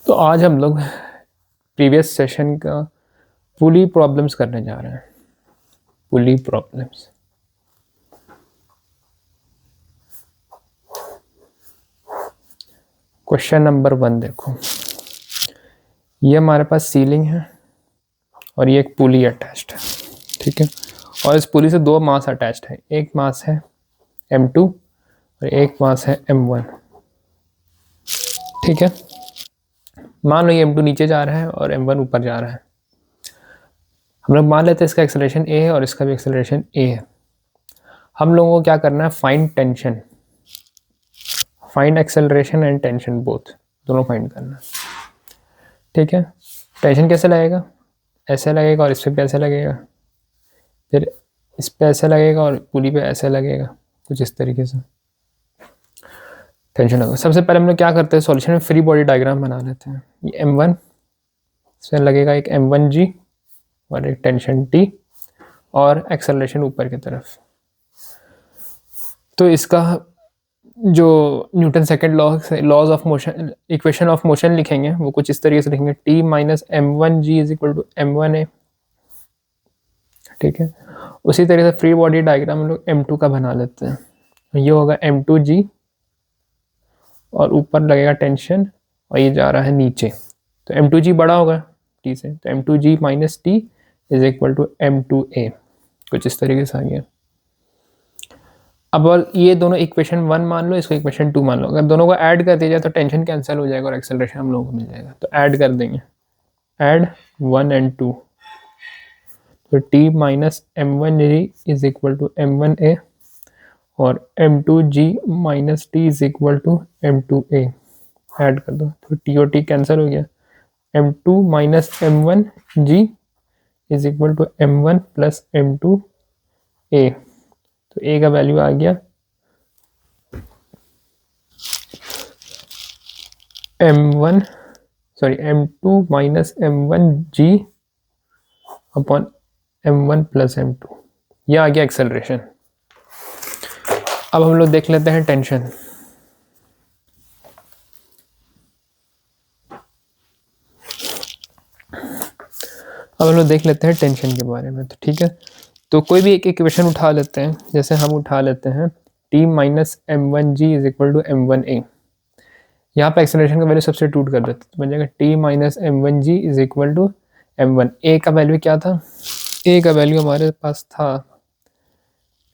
तो आज हम लोग प्रीवियस सेशन का पुली प्रॉब्लम्स करने जा रहे हैं। पुली प्रॉब्लम्स। क्वेश्चन नंबर 1 देखो, ये हमारे पास सीलिंग है और ये एक पुली अटैच्ड है, ठीक है। और इस पुली से दो मास अटैच्ड है, एक मास है m2 और एक मास है m1, ठीक है। मान लो ये m2 नीचे जा रहा है और m1 ऊपर जा रहा है। हम लोग मान लेते हैं इसका एक्सेलरेशन a है और इसका भी एक्सेलरेशन a है। हम लोगों को क्या करना है, find tension, find acceleration and tension, both दोनों फाइंड करना है, ठीक है। टेंशन कैसे लगेगा, ऐसे लगेगा और इस पे ऐसे लगेगा, फिर इस पे ऐसे लगेगा और पुली पे ऐसे लगेगा, कुछ इस तरीके से टेंशन होगा। सबसे पहले हम लोग क्या करते हैं, सॉल्यूशन में फ्री बॉडी डायग्राम बना लेते हैं। ये m1, इसमें लगेगा एक m1g और एक टेंशन t और एक्सेलरेशन ऊपर की तरफ। तो इसका जो Newton second laws of motion, equation of motion लिखेंगे वो कुछ इस तरीके से लिखेंगे, t minus m1g is equal to m1a, ठीक है। उसी तरीके से फ्री बॉडी डायग्राम हम लोग m2 का बना लेते हैं। ये होगा m2g और ऊपर लगेगा टेंशन और ये जा रहा है नीचे, तो m2g बड़ा होगा t से, तो m2g minus t is equal to m2a, कुछ इस तरीके से आ गया। अब ये दोनों इक्वेशन 1 मान लो, इसको इक्वेशन 2 मान लो। अगर दोनों को ऐड कर दिया जाए तो टेंशन कैंसिल हो जाएगा और एक्सेलरेशन हम लोगों को मिल जाएगा। तो ऐड कर देंगे, ऐड 1 एंड 2, तो t minus m1g is equal to m1a और m2g minus t is equal to m2a। Add कर दो तो t और t कैंसिल हो गया, m2 minus m1g is equal to m1 plus m2a। तो a का वैल्यू आ गया m2 minus m1g upon m1 plus m2, यह आ गया एक्सेलरेशन। अब हम लोग देख लेते हैं टेंशन। अब हम लोग देख लेते हैं टेंशन के बारे में, तो ठीक है। तो कोई भी एक इक्वेशन उठा लेते हैं, जैसे हम उठा लेते हैं t minus m1g is equal to m1a। यहाँ पे एक्सेलरेशन का वैल्यू सब्स्टिट्यूट कर देते हैं, तो बन जाएगा t minus m1g is equal to m1। a का वैल्यू क्या था, a का वैल्यू हमारे पास था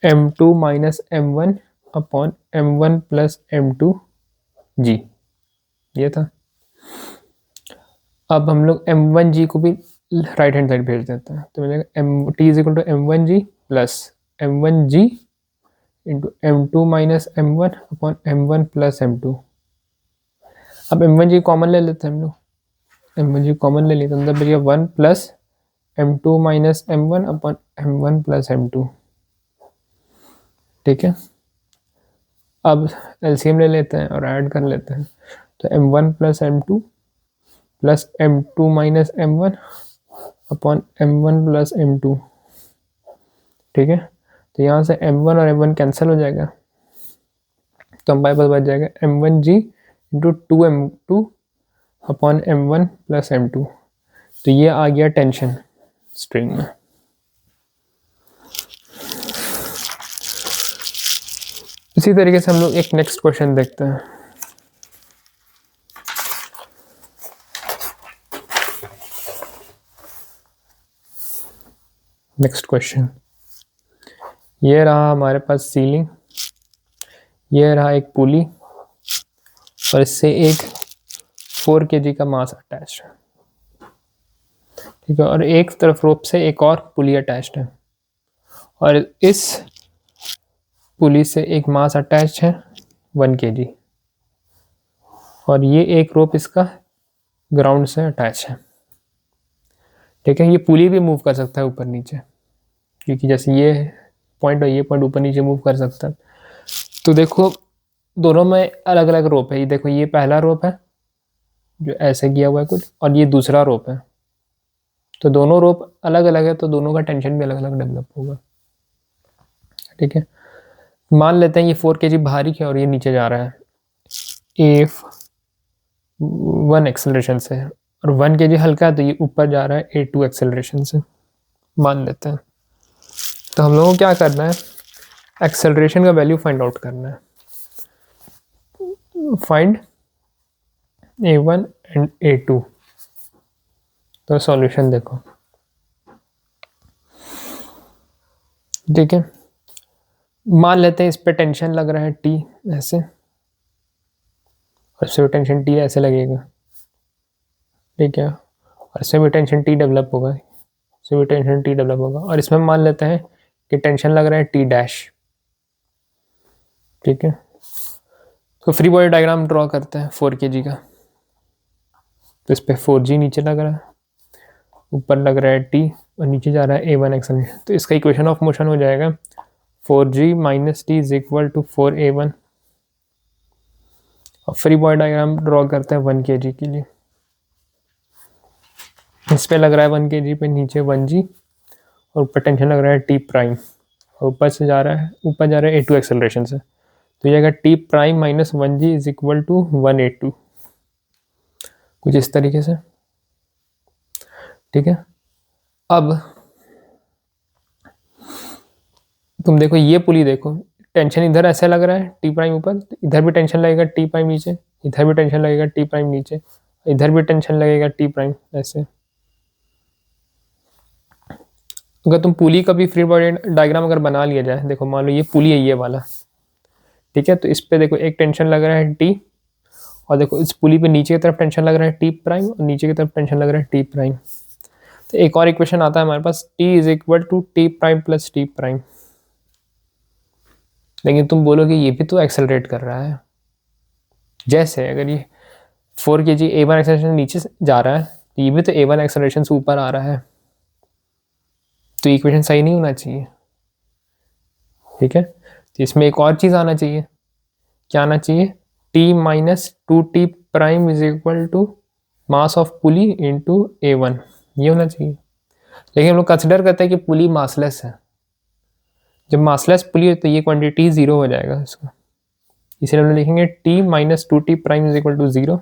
m2 minus m1 upon m1 plus m2g, ये था। अब हम लोग m1g को भी राइट हैंड साइड भेज देते हैं, तो मिलेगा t is equal to m1g plus m1g into m2 minus m1 upon m1 plus m2। अब m1g कॉमन ले लेते हैं हम लोग, m1g कॉमन ले लेते हैं, अंदर बचेगा 1 plus m2 minus m1 upon m1 plus m2, ठीक है। अब एलसीएम ले लेते हैं और ऐड कर लेते हैं, तो m1 plus m2 plus m2 minus m1 upon m1 plus m2, ठीक है। तो यहाँ से m1 और m1 कैंसिल हो जाएगा, तो हमारे पास बच जाएगा m1g into 2m2 upon m1 plus m2। तो ये आ गया टेंशन स्ट्रिंग में। इसी तरीके से हम लोग एक नेक्स्ट क्वेश्चन देखते हैं। नेक्स्ट क्वेश्चन, ये रहा हमारे पास सीलिंग, ये रहा एक पुली और इससे एक 4 kg का मास अटैच्ड है, ठीक है। और एक तरफ रोप से एक और पुली अटैच्ड है और इस पुली से एक मास अटैच है 1 kg और ये एक रोप इसका ग्राउंड से अटैच है, ठीक है। ये पुली भी मूव कर सकता है ऊपर नीचे, क्योंकि जैसे ये पॉइंट और ये पॉइंट ऊपर नीचे मूव कर सकता है। तो देखो दोनों में अलग अलग रोप है, ये देखो ये पहला रोप है जो ऐसे किया हुआ है कुछ, और ये दूसरा रोप है। तो दोनों रोप अलग अलग है, तो दोनों का टेंशन भी अलग अलग डेवलप होगा, ठीक है। मान लेते हैं ये 4 kg भारी है और ये नीचे जा रहा है, इफ 1 एक्सेलरेशन से है और 1 kg हल्का है तो ये ऊपर जा रहा है A2 एक्सेलरेशन से मान लेते हैं। तो हम लोगों को क्या करना है, एक्सेलरेशन का वैल्यू फाइंड आउट करना है। Find A1 and A2। तो सॉल्यूशन देखो, ठीक है। मान लेते हैं इस पे टेंशन लग रहा है T ऐसे, और इससे भी टेंशन T ऐसे लगेगा, ठीक है। और इसमें भी टेंशन T डेवलप होगा, इससे भी टेंशन T डेवलप होगा, और इसमें मान लेते हैं कि टेंशन लग रहा है T डैश, ठीक है। तो फ्री बॉडी डायग्राम ड्रॉ करते हैं 4 kg का। तो इस पे 4G नीचे लग रहा है, ऊपर लग रहा है T और नीचे जा रहा है A1 एक्सेलरेशन। तो इसका इक्वेशन ऑफ मोशन हो जाएगा 4G minus T is equal to 4A1। और फ्री बॉडी डायग्राम ड्रॉ करते हैं 1 kg के लिए। इस पे लग रहा है 1 kg पे नीचे 1G और ऊपर टेंशन लग रहा है T प्राइम, और ऊपर से जा रहा है, ऊपर जा रहा है A2 एक्सेलरेशन से। तो ये आएगा T prime minus 1G is equal to 1A2, कुछ इस तरीके से, ठीक है। अब तुम देखो ये पुली देखो, टेंशन इधर ऐसे लग रहा है T प्राइम ऊपर, तो इधर भी टेंशन लगेगा T प्राइम नीचे, इधर भी टेंशन लगेगा T प्राइम नीचे, इधर भी टेंशन लगेगा T प्राइम ऐसे। अगर तुम पुली का भी फ्री बॉडी डायग्राम अगर बना लिया जाए, देखो मान लो ये पुली है ये वाला, ठीक है। तो इस पे देखो एक टेंशन लग रहा है T, और देखो इस पुली पे नीचे की तरफ टेंशन लग रहा है T प्राइम और नीचे की तरफ टेंशन लग रहा है T प्राइम। तो एक और इक्वेशन आता है हमारे पास T is equal to T prime plus T prime. लेकिन तुम बोलोगे ये भी तो एक्सेलरेट कर रहा है, जैसे अगर ये 4 kg A1 एक्सेलरेशन नीचे जा रहा है तो ये भी तो A1 एक्सेलरेशन से ऊपर आ रहा है, तो इक्वेशन सही नहीं होना चाहिए, ठीक है। तो इसमें एक और चीज़ आना चाहिए, क्या आना चाहिए, T minus 2T prime is equal to mass of pulley into A1, ये होना चाहिए। लेकिन हम लोग कंसिडर करते हैं कि पुली मासलेस है। जब मासलेस पुली है तो ये क्वांटिटी 0 हो जाएगा इसका, इसलिए हम लोग लिखेंगे T minus 2T prime is equal to 0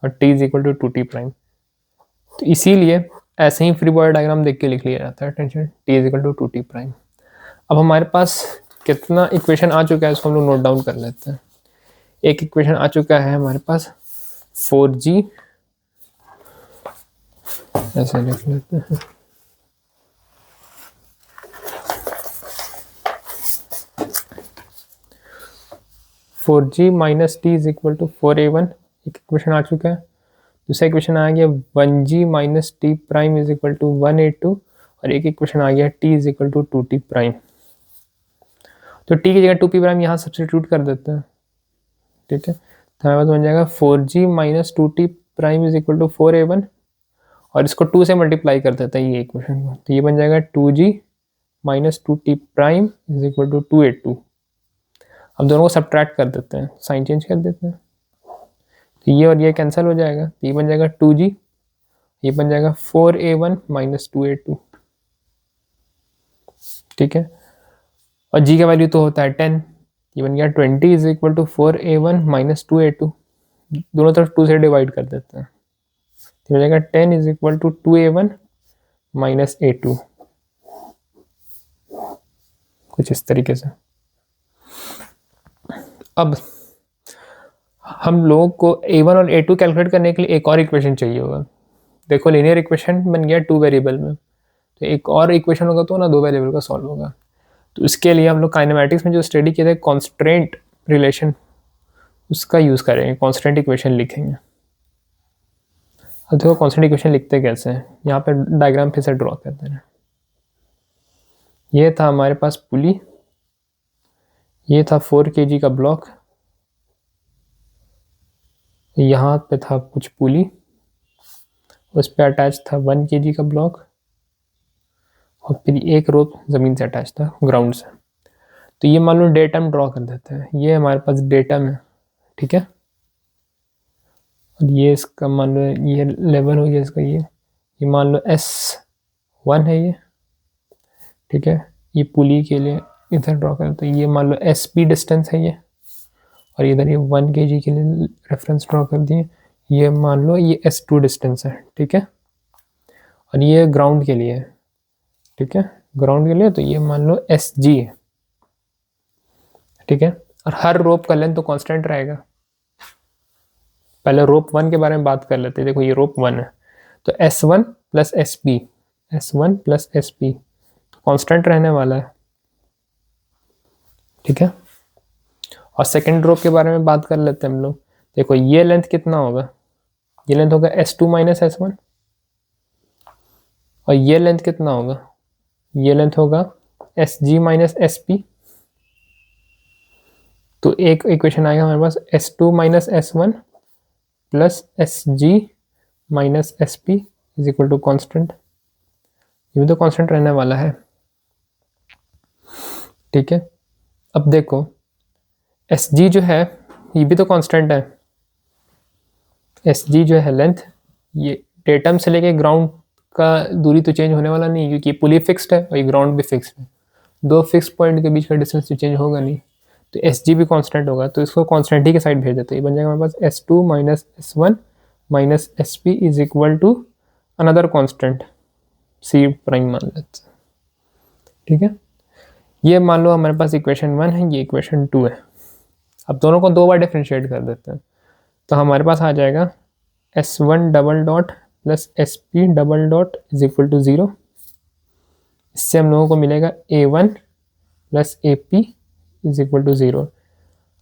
और T is equal to 2T prime. तो इसीलिए ऐसे ही फ्री बॉडी डायग्राम देख के लिख लिया जाता है, tension T is equal to 2T prime. अब हमारे पास कितना इक्वेशन आ चुका है इसको हम लोग नोट डाउन कर लेते हैं। एक इक्वेशन आ चुका है हमारे पास 4G, ऐसे लिख लेते हैं, four G minus T is equal to 4A1, एक इक्वेशन आ चुका है। दूसरा इक्वेशन आ गया 1G minus T prime is equal to 1A2, और एक इक्वेशन आ गया T is equal to 2T prime. तो T की जगह 2P प्राइम यहाँ सब्सटीट्यूट कर देते हैं, ठीक है। तो हमारे पास बन जाएगा 4G minus 2T prime is equal to 4A1, और इसको 2 से मल्टीप्लाई कर देता है ये इक्वेशन को, तो ये बन जाएगा 2G minus 2T prime is equal to 2A2। अब दोनों को सब्ट्रैक्ट कर देते हैं, साइन चेंज कर देते हैं, तो ये और ये कैंसिल हो जाएगा, तो ये बन जाएगा 2G, ये बन जाएगा 4A1 माइनस 2A2, ठीक है। और G का वैल्यू तो होता है 10, ये बन गया 20 is equal to 4A1 minus 2A2, दोनों तरफ 2 से डिवाइड कर देते हैं, तो हो जाएगा 10 is equal to 2A1 minus A2, कुछ इस तरीके से। अब हम लोगों को A1 और A2 कैलकुलेट करने के लिए एक और इक्वेशन चाहिए होगा। देखो लीनियर इक्वेशन बन गया 2 वेरिएबल में, तो एक और इक्वेशन होगा तो ना 2 वेरिएबल का सॉल्व होगा। तो इसके लिए हम लोग काइनेमैटिक्स में जो स्टडी किए थे कॉन्स्ट्रेंट रिलेशन, उसका यूज़ करेंगे, कॉन्स्ट्रेंट इक्वेशन लिखेंगे। अब देखो कॉन्स्टेंट इक्वेशन लिखते कैसे हैं, यहाँ पे डायग्राम फिर से ड्रॉ करते हैं। ये था हमारे पास पुली, ये था 4 kg का ब्लॉक, यहाँ पे था कुछ पुली, उस पे अटैच था 1 kg का ब्लॉक, और फिर एक रोप ज़मीन से अटैच था ग्राउंड से। तो ये मान लो डेटम ड्रॉ कर देते हैं, ये हमारे पास डेटम है, ठीक है। और ये इसका मान लो ये लेवल हो गया इसका, ये मान लो S1 है ये, ठीक है। ये पुली के लिए इधर ड्रॉ करते हैं, ये मान लो SP डिस्टेंस है ये, और इधर ये 1 kg के लिए रेफरेंस ड्रॉ कर दिए, ये मान लो ये S2 डिस्टेंस है, ठीक है, और ये ग्राउंड के लिए है, ठीक है, ग्राउंड के लिए, तो ये मान लो SG है, ठीक है, और हर रोप का लेंथ तो कांस्टेंट रहेगा। पहले रोप 1 के बारे में बात कर लेते हैं। देखो ये रोप 1 है, तो S1 plus SP, S1 plus SP तो कांस्टेंट रहने वाला है, ठीक है। और सेकेंड रोप के बारे में बात कर लेते हैं हम लोग। देखो ये लेंथ कितना होगा, ये लेंथ होगा S2 माइनस S1, और ये लेंथ कितना होगा, ये लेंथ होगा SG माइनस SP। तो एक इक्वेशन आएगा हमारे पास S2 minus S1 plus SG minus SP is equal to constant. ये भी तो कॉन्स्टेंट रहने वाला है, ठीक है। अब देखो SG जो है ये भी तो कांस्टेंट है, SG जो है लेंथ, ये डेटम से लेके ग्राउंड का दूरी तो चेंज होने वाला नहीं, क्योंकि ये पुली फिक्स्ड है और ये ग्राउंड भी फिक्स्ड है, दो फिक्स पॉइंट के बीच का डिस्टेंस तो चेंज होगा नहीं, तो SG भी कांस्टेंट होगा, तो इसको कांस्टेंट ही के साइड भेज देते हैं। बन जाएगा हमारे पास S2 minus S1 minus SP is equal to another constant C prime मान लेते हैं, ठीक है। ये मान लो हमारे पास इक्वेशन 1 है, ये इक्वेशन 2 है। अब दोनों को दो बार डिफ्रेंशिएट कर देते हैं, तो हमारे पास आ जाएगा S1 double dot plus SP double dot is equal to 0। इससे हम लोगों को मिलेगा A1 plus AP is equal to 0।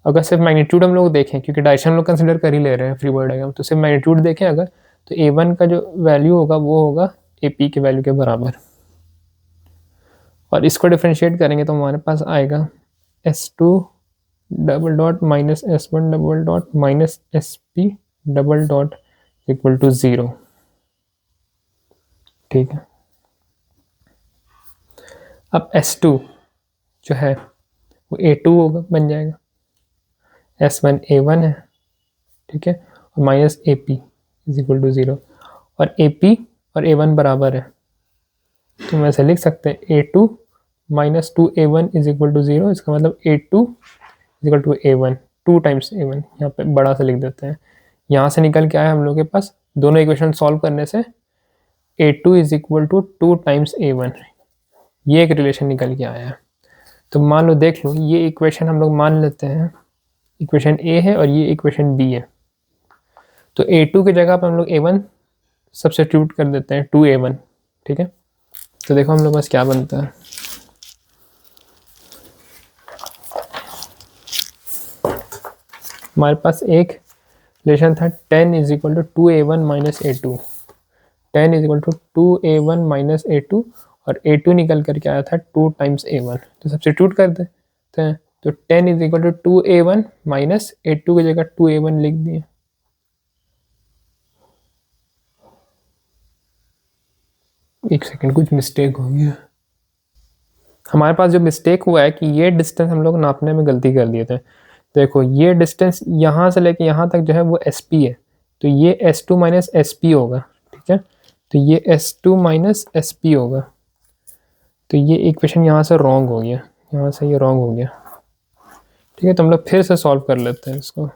अगर सिर्फ मैग्नीट्यूड हम लोग देखें, क्योंकि डायरेक्शन हम लोग कंसिडर कर ही ले रहे हैं फ्री बॉडी डायग्राम, तो सिर्फ मैग्नीट्यूड देखें अगर, तो A1 का जो वैल्यू होगा वो होगा AP के वैल्यू के बराबर, और इसको डिफ्रेंशिएट करेंगे तो हमारे पास आएगा S2 double dot minus S1 double dot minus SP double dot equal to 0, ठीक है। अब S2 जो है वो A2 होगा, बन जाएगा, S1 A1 है, ठीक है, और minus AP is equal to 0, और AP और A1 बराबर है, तो हम ऐसे लिख सकते हैं A2 minus 2A1 is equal to 0। इसका मतलब A2 is equal to A1, 2 times A1, यहाँ पे बड़ा सा लिख देते हैं। यहाँ से निकल के आया हम लोग के पास दोनों इक्वेशन सॉल्व करने से A2 is equal to 2 times A1, ये एक रिलेशन निकल के आया है। तो मान लो, देख लो, ये इक्वेशन हम लोग मान लेते हैं इक्वेशन A है और ये इक्वेशन B है, तो A2 की जगह पर हम लोग A1 सब्स्टिट्यूट कर देते हैं, 2A1, ठीक है। तो देखो हम लोग पास क्या बनता है, हमारे पास एक रिलेशन था 10 is equal to 2A1 minus A2, 10 is equal to 2A1 minus A2, और A2 निकल करके आया था 2 टाइम्स A1, तो सब्स्टिट्यूट कर देते हैं, तो 10 is equal to 2A1 minus A2 की जगह 2A1 लिख दिए। एक सेकंड, कुछ मिस्टेक हो गया। हमारे पास जो मिस्टेक हुआ है कि ये डिस्टेंस हम लोग नापने में गलती कर दिए थे। देखो ये डिस्टेंस यहाँ से लेके यहाँ तक जो है वो SP है, तो ये S2 माइनस SP होगा, ठीक है, तो ये S2 माइनस SP होगा, तो ये इक्वेशन यहाँ से रॉन्ग हो गया, यहाँ से ये रॉन्ग हो गया, ठीक है। तो हम लोग फिर से सॉल्व कर लेते हैं इसको।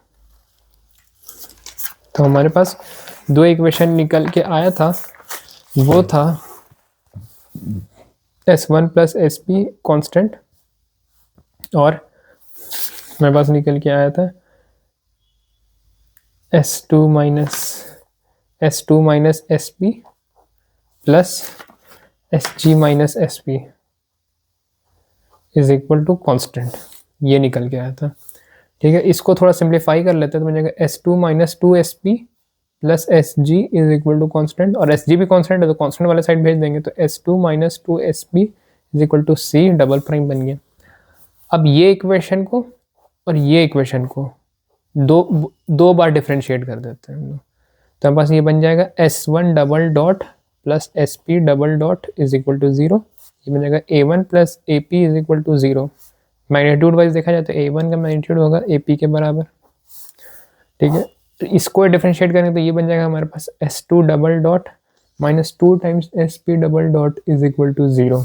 तो हमारे पास दो इक्वेशन निकल के आया था, वो था S1 प्लस SP कांस्टेंट, और मेरे पास निकल के आया था S2 minus SP plus SG minus SP is equal to constant, ये निकल के आया था, ठीक है। इसको थोड़ा सिंप्लीफाई कर लेते हैं, तो बन जाएगा S2 minus 2SP plus SG is equal to constant, और SG भी कांस्टेंट है तो कांस्टेंट वाले साइड भेज देंगे, तो S2 minus 2SP is equal to C double prime बन गया। अब ये इक्वेशन को और ये इक्वेशन को दो बार डिफ्रेंशिएट कर देते हैं हम लोग, तो हमारे पास ये बन जाएगा S1 double dot plus SP double dot is equal to 0, ये बन जाएगा A1 plus AP is equal to 0। Magnitude wise देखा जाए तो A1 का मैग्नीट्यूड होगा AP के बराबर, ठीक है। तो इसको डिफ्रेंशिएट करेंगे तो ये बन जाएगा हमारे पास S2 double dot minus 2 times SP double dot is equal to 0,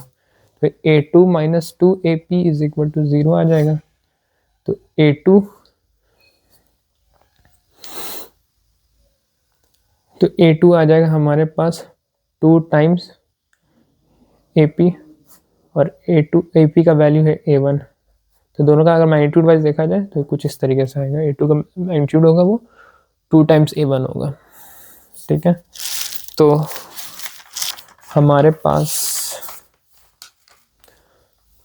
तो A2 minus 2AP is equal to 0 आ जाएगा। तो A2 तो A2 आ जाएगा हमारे पास 2 टाइम्स AP और AP का वैल्यू है A1। तो दोनों का अगर मैग्नीट्यूड वाइज देखा जाए तो कुछ इस तरीके से आएगा। A2 का मैग्नीट्यूड होगा वो 2 टाइम्स A1 होगा। ठीक है, तो हमारे पास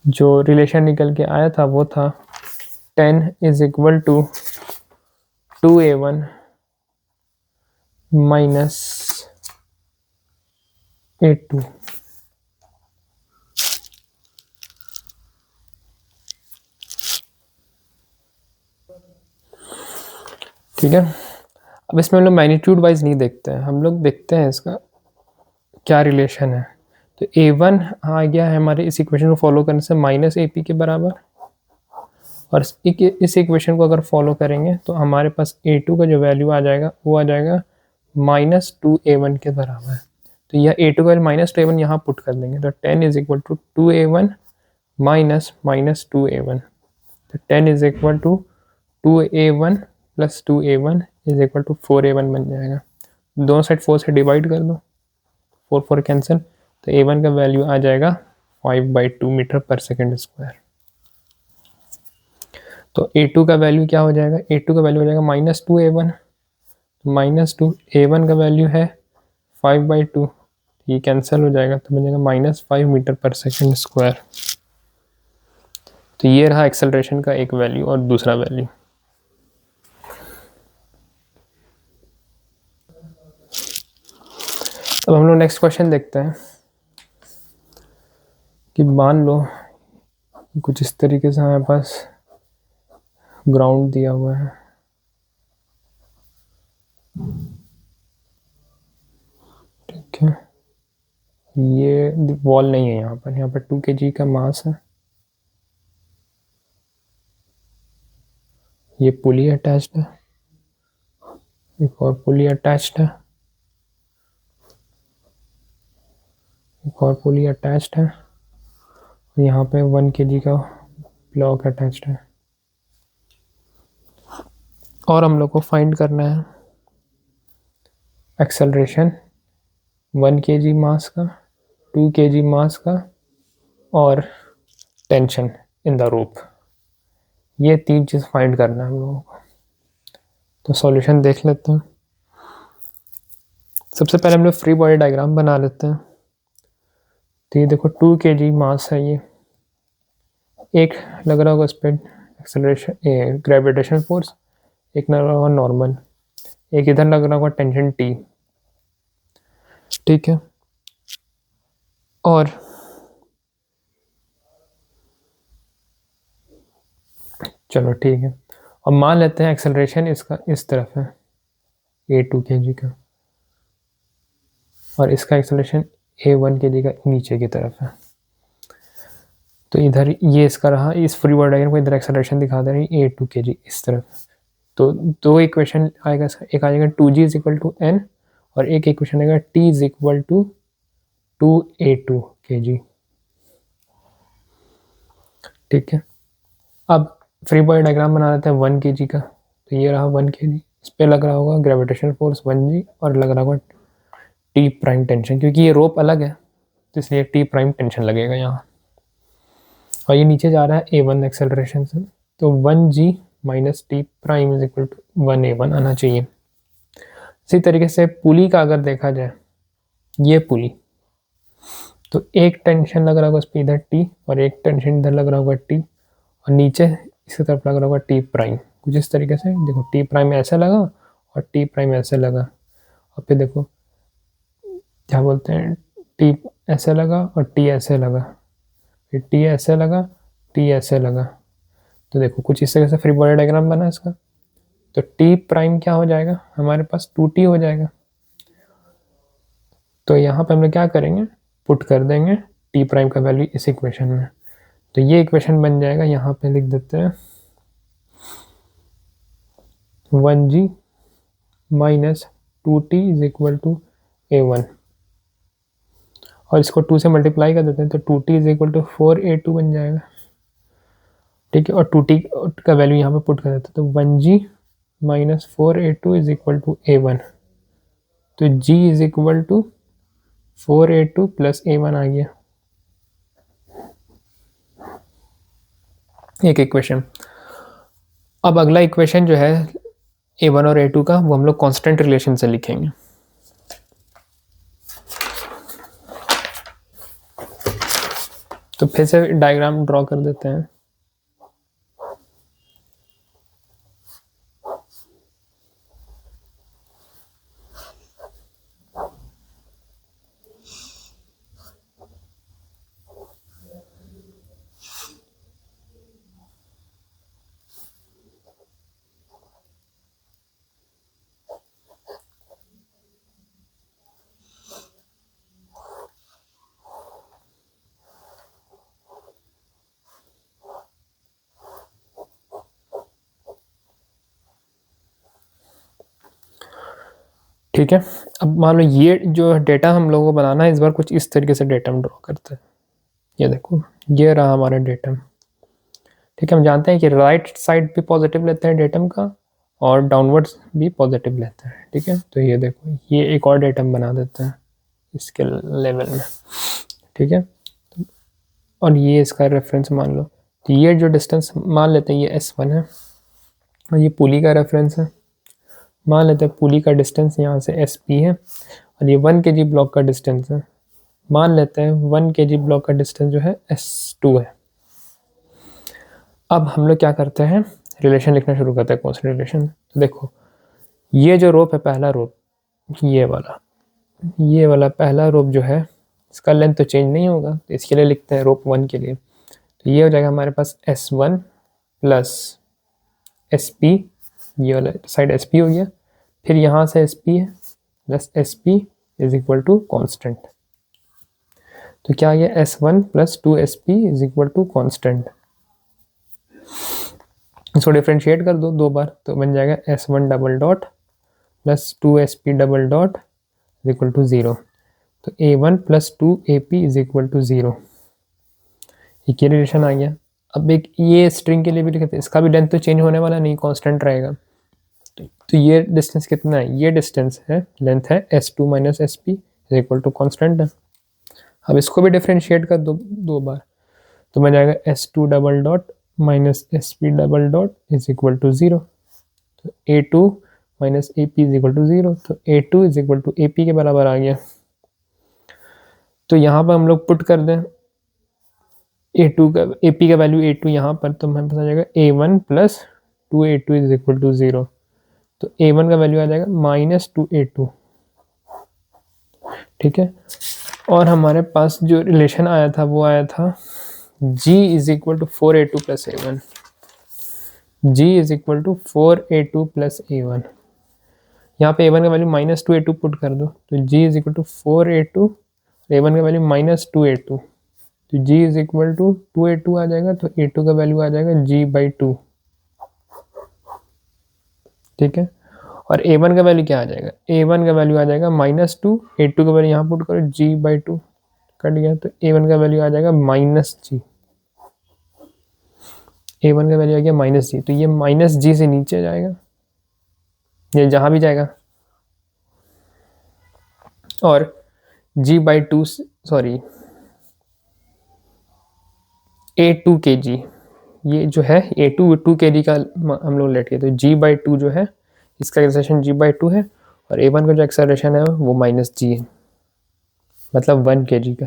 जो रिलेशन निकल के आया था वो था 10 is equal to 2A1 minus A2। ठीक है, अब इसमें हम लोग मैग्नीट्यूड वाइज नहीं देखते हैं, हम लोग देखते हैं इसका क्या रिलेशन है। तो A1 आ गया है हमारे इस इक्वेशन को फॉलो करने से माइनस AP के बराबर, और इस इक्वेशन को अगर फॉलो करेंगे तो हमारे पास A2 का जो वैल्यू आ जाएगा वो आ जाएगा -2A1 के बराबर। तो यह A2 का वैल्यू -2A1 यहाँ पुट कर देंगे, तो 10 is equal to 2A1 minus -2A1। तो 10 is equal to 2A1 plus 2A1 is equal to 4A1 बन जाएगा। दोनों साइड 4 से डिवाइड कर दो, 4 कैंसिल, तो A1 का वैल्यू आ जाएगा 5/2 मीटर पर सेकेंड स्क्वायर। तो A2 का वैल्यू क्या हो जाएगा, A2 का वैल्यू हो जाएगा -2A1, -2A1 का वैल्यू है 5/2, ये कैंसिल हो जाएगा तो बन जाएगा -5 मीटर पर सेकेंड स्क्वायर। तो ये रहा एक्सेलरेशन का एक वैल्यू और दूसरा वैल्यू। अब हम लोग नेक्स्ट क्वेश्चन देखते हैं कि मान लो कुछ इस तरीके से हमारे पास ग्राउंड दिया हुआ है, ठीक है, ये वॉल नहीं है, यहाँ पर 2 kg का मास है, ये पुली अटैच्ड है, एक और पुली अटैच्ड है, एक और पुली अटैच्ड है, यहाँ पे 1 kg का ब्लॉक अटैच्ड है, और हम लोग को फाइंड करना है एक्सेलरेशन 1 kg मास का, 2 kg मास का और टेंशन इन द रोप। ये 3 चीज़ फाइंड करना है हम लोगों को। तो सॉल्यूशन देख लेते हैं। सबसे पहले हम लोग फ्री बॉडी डायग्राम बना लेते हैं। तो ये देखो 2 kg मास है, ये एक लग रहा होगा उस पर एक्सेलरेशन ग्रेविटेशनल फोर्स, एक लग रहा होगा नॉर्मल, एक इधर लग रहा होगा टेंशन T। ठीक है, और चलो ठीक है, अब मान लेते हैं एक्सेलरेशन इसका इस तरफ है A2 kg का, और इसका एक्सेलरेशन A1 kg का नीचे की तरफ है। तो इधर ये इसका रहा, इस फ्री बॉडी डायग्राम को इधर एक्सेलरेशन दिखा दे रही A2 kg इस तरफ। तो दो इक्वेशन आएगा इसका, एक आ जाएगा 2g is equal to n, और एक इक्वेशन आएगा t is equal to 2A2 kg। ठीक है, अब फ्री बॉडी डायग्राम बना लेते हैं 1 kg का। तो ये रहा 1 kg, इस पर लग रहा होगा ग्रेविटेशनल फोर्स 1g, और लग रहा होगा T प्राइम टेंशन, क्योंकि ये रोप अलग है तो इसलिए T प्राइम टेंशन लगेगा यहाँ, और ये नीचे जा रहा है A1 एक्सेलरेशन से, तो 1g minus T prime is equal to 1A1 आना चाहिए। इसी तरीके से पुली का अगर देखा जाए, ये पुली, तो एक टेंशन लग रहा होगा उस पर इधर T, और एक टेंशन इधर लग रहा होगा T, और नीचे इसकी तरफ लग रहा होगा T प्राइम। कुछ इस तरीके से देखो, T प्राइम ऐसे लगा और T प्राइम ऐसे लगा, और फिर देखो क्या बोलते हैं, T ऐसे लगा और T ऐसे लगा, फिर T ऐसे लगा, T ऐसे लगा। तो देखो कुछ इस तरह से फ्री बॉडी डायग्राम बना इसका। तो T प्राइम क्या हो जाएगा हमारे पास, 2T हो जाएगा। तो यहाँ पे हम लोग क्या करेंगे, पुट कर देंगे T प्राइम का वैल्यू इस इक्वेशन में। तो ये इक्वेशन बन जाएगा, यहाँ पे लिख देते हैं 1g minus 2T is equal to A1, और इसको 2 से मल्टीप्लाई कर देते हैं, तो 2T is equal to 4A2 बन जाएगा। ठीक है, और 2T का वैल्यू यहाँ पे पुट कर देते हैं, तो 1g minus 4A2 is equal to A1। तो g is equal to 4a2 plus a1 आ गया, एक इक्वेशन। अब अगला इक्वेशन जो है a1 और a2 का, वो हम लोग कांस्टेंट रिलेशन से लिखेंगे। तो फिर से डायग्राम ड्रॉ कर देते हैं। ठीक है, अब मान लो ये जो डेटा हम लोगों को बनाना है, इस बार कुछ इस तरीके से डेटा हम ड्रॉ करते हैं। ये देखो, ये रहा हमारा डेटम। ठीक है, हम जानते हैं कि राइट साइड भी पॉजिटिव लेते हैं डेटम का और डाउनवर्ड्स भी पॉजिटिव लेते हैं। ठीक है, तो ये देखो, ये एक और डेटम बना देते हैं इसके लेवल में। ठीक है, और ये इसका रेफरेंस मान लो, तो ये जो डिस्टेंस मान लेते हैं ये S1 है, और ये पुली का रेफरेंस है। मान लेते हैं पुली का डिस्टेंस यहाँ से SP है, और ये 1 kg ब्लॉक का डिस्टेंस है। मान लेते हैं 1 kg ब्लॉक का डिस्टेंस जो है S2 है। अब हम लोग क्या करते हैं, रिलेशन लिखना शुरू करते हैं, कौन सा रिलेशन। तो देखो, ये जो रोप है, पहला रोप, ये वाला पहला रोप जो है, इसका लेंथ तो चेंज नहीं होगा, तो इसके लिए लिखते हैं रोप 1 के लिए। तो ये हो जाएगा हमारे पास S1 प्लस SP, ये वाला साइड SP हो गया, फिर यहाँ से SP है plus SP is equal to constant. तो क्या आ गया, S1 plus 2SP is equal to constant. इसको डिफ्रेंशिएट कर दो 2 बार, तो बन जाएगा S1 double dot plus 2SP double dot is equal to 0। तो A1 plus 2AP is equal to 0। एक ये रिलेशन आ गया। अब एक ये स्ट्रिंग के लिए भी लिखते हैं, इसका भी लेंथ तो चेंज होने वाला नहीं, कांस्टेंट रहेगा। तो ये डिस्टेंस कितना है, ये डिस्टेंस है, लेंथ है S2 minus SP is equal to constant है। अब इसको भी डिफ्रेंशिएट कर दो 2 बार, तो बन जाएगा S2 double dot minus SP double dot is equal to 0। तो A2 minus AP is equal to 0। तो A2 is equal to AP के बराबर आ गया। तो यहाँ पर हम लोग पुट कर दें A2 का, AP का वैल्यू A2 यहाँ पर, तो हमें पता जाएगा A1 plus 2A2 is equal to 0। तो A1 का वैल्यू आ जाएगा माइनस 2A2। ठीक है, और हमारे पास जो रिलेशन आया था वो आया था G is equal to 4A2 plus A1। G is equal to 4A2 plus A1। यहाँ पे A1 का वैल्यू माइनस 2A2 पुट कर दो, तो G is equal to 4A2, A1 का वैल्यू माइनस 2A2, तो G is equal to 2A2 आ जाएगा, तो A2 का वैल्यू आ जाएगा G/2। ठीक है, और A1 का वैल्यू क्या आ जाएगा, A1 का वैल्यू आ जाएगा माइनस 2, A2 का वैल्यू यहाँ पुट करो G/2, कट गया, तो A1 का वैल्यू आ जाएगा माइनस G। A1 का वैल्यू आ गया माइनस G, तो ये माइनस G से नीचे जाएगा, ये जहाँ भी जाएगा, और G/2 सॉरी A2 kg, ये जो है A2 2 kg का हम लोग लेट के, तो G/2 जो है, इसका एक्सेलरेशन G/2 है, और A1 का जो एक्सेलरेशन है वो माइनस G है, मतलब 1 kg का।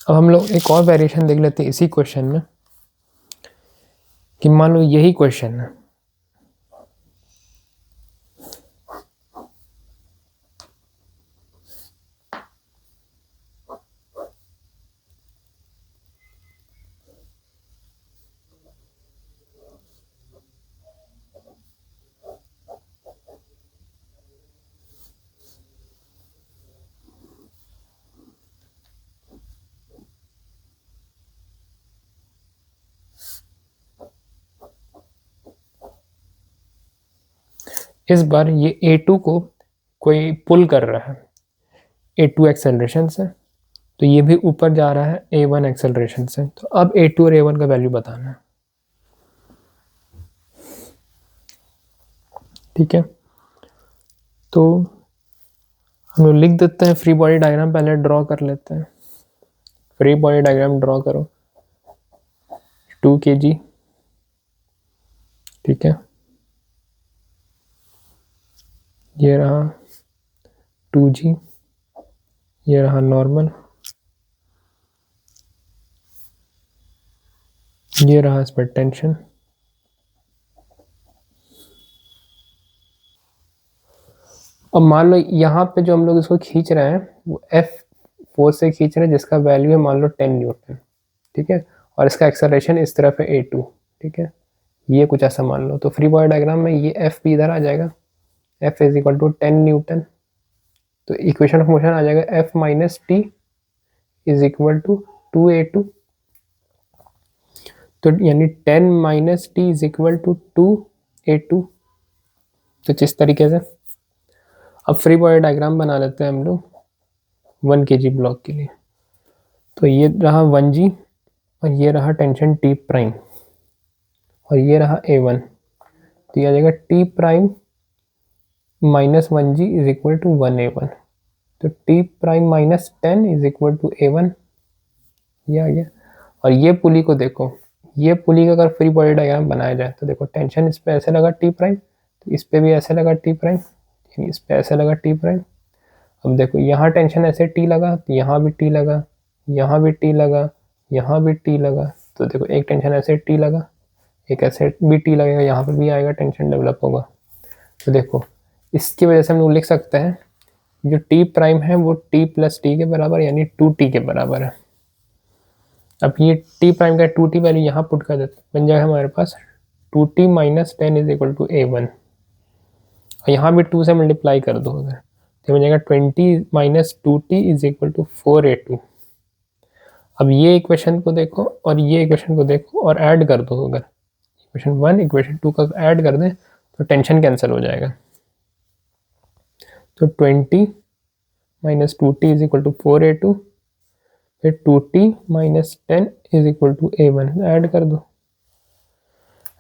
अब हम लोग एक और वेरिएशन देख लेते हैं इसी क्वेश्चन में, कि मान लो यही क्वेश्चन है, इस बार ये A2 को कोई पुल कर रहा है A2 एक्सेलरेशन से, तो ये भी ऊपर जा रहा है A1 एक्सेलरेशन से। तो अब A2 और A1 का वैल्यू बताना है। ठीक है, तो हम लोग लिख देते हैं फ्री बॉडी डायग्राम, पहले ड्रॉ कर लेते हैं। फ्री बॉडी डायग्राम ड्रॉ करो। 2 kg, ठीक है, ये रहा 2g, ये रहा नॉर्मल, ये रहा इस पर टेंशन। अब मान लो यहाँ पे जो हम लोग इसको खींच रहे हैं वो F4 से खींच रहे हैं, जिसका वैल्यू है मान लो 10 न्यूटन, ठीक है, और इसका एक्सेलरेशन इस तरफ है a2, ठीक है, ये कुछ ऐसा मान लो। तो फ्री बॉडी डायग्राम में ये F भी इधर आ जाएगा, F is equal to 10 Newton, तो इक्वेशन ऑफ मोशन आ जाएगा F minus T is equal to 2a2, तो यानी 10 minus T is equal to 2a2। तो जिस तरीके से अब फ्री बॉडी डायग्राम बना लेते हैं हम लोग 1 kg ब्लॉक के लिए। तो ये रहा 1g और ये रहा टेंशन T प्राइम और ये रहा A1, तो ये आ जाएगा T prime minus 1g is equal to 1A1, तो T prime minus 10 is equal to A1, ये आ गया। और ये पुली को देखो, ये पुली का अगर फ्री बॉडी डायग्राम बनाया जाए तो देखो टेंशन इस पे ऐसे लगा T प्राइम, तो इस पे भी ऐसे लगा T प्राइम, इस पे ऐसे लगा T प्राइम। अब देखो यहाँ टेंशन ऐसे T लगा, तो यहाँ भी T लगा, यहाँ भी T लगा, यहाँ भी T लगा, तो देखो एक टेंशन ऐसे T लगा, एक ऐसे भी T लगेगा, यहाँ पर भी आएगा, टेंशन डेवलप होगा। तो देखो इसकी वजह से हम लोग लिख सकते हैं जो T प्राइम है वो T प्लस T के बराबर यानी 2T के बराबर है। अब ये T प्राइम का 2T वैल्यू यहाँ पुट कर देते हैं, बन जाएगा हमारे पास 2T minus 10 is equal to A1, और यहाँ भी 2 से मल्टीप्लाई कर दो उधर, तो बन जाएगा 20 minus 2T is equal to 4A2। अब ये इक्वेशन को देखो और ये इक्वेशन को देखो और ऐड कर दो, अगर इक्वेशन 1 इक्वेशन 2 का ऐड कर दें तो टेंशन कैंसिल हो जाएगा। तो 20 minus 2T is equal to 4A2, फिर 2T minus 10 is equal to A1, add कर दो,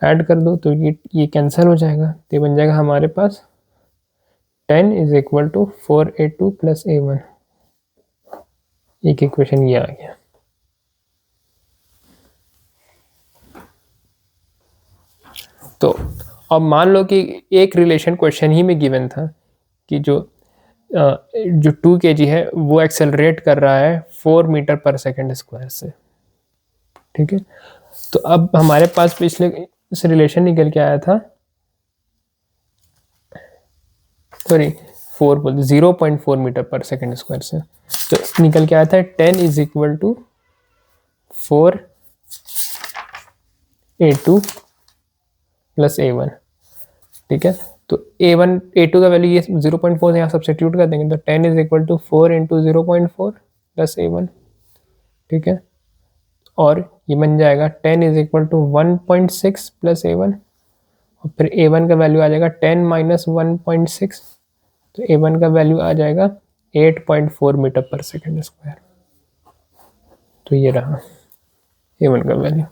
ऐड कर दो तो ये कैंसिल हो जाएगा, तो ये बन जाएगा हमारे पास 10 is equal to 4A2 plus A1, एक इक्वेशन ये आ गया। तो अब मान लो कि एक रिलेशन क्वेश्चन ही में गिवन था कि जो 2 kg है वो एक्सेलरेट कर रहा है 4 मीटर पर सेकेंड स्क्वायर से, ठीक है। तो अब हमारे पास पिछले इस रिलेशन निकल के आया था, सॉरी 0.4 मीटर पर सेकेंड स्क्वायर से, तो निकल के आया था 10 is equal to 4A2 plus A1, ठीक है। तो A1 A2 का वैल्यू ये 0.4 से यहाँ सब्सटीट्यूट कर देंगे, तो 10 is equal to 4 into 0.4 plus A1, ठीक है, और ये बन जाएगा 10 is equal to 1.6 plus A1, और फिर A1 का वैल्यू आ जाएगा 10 माइनस 1.6, तो A1 का वैल्यू आ जाएगा 8.4 मीटर पर सेकेंड स्क्वायर। तो ये रहा A1 का वैल्यू।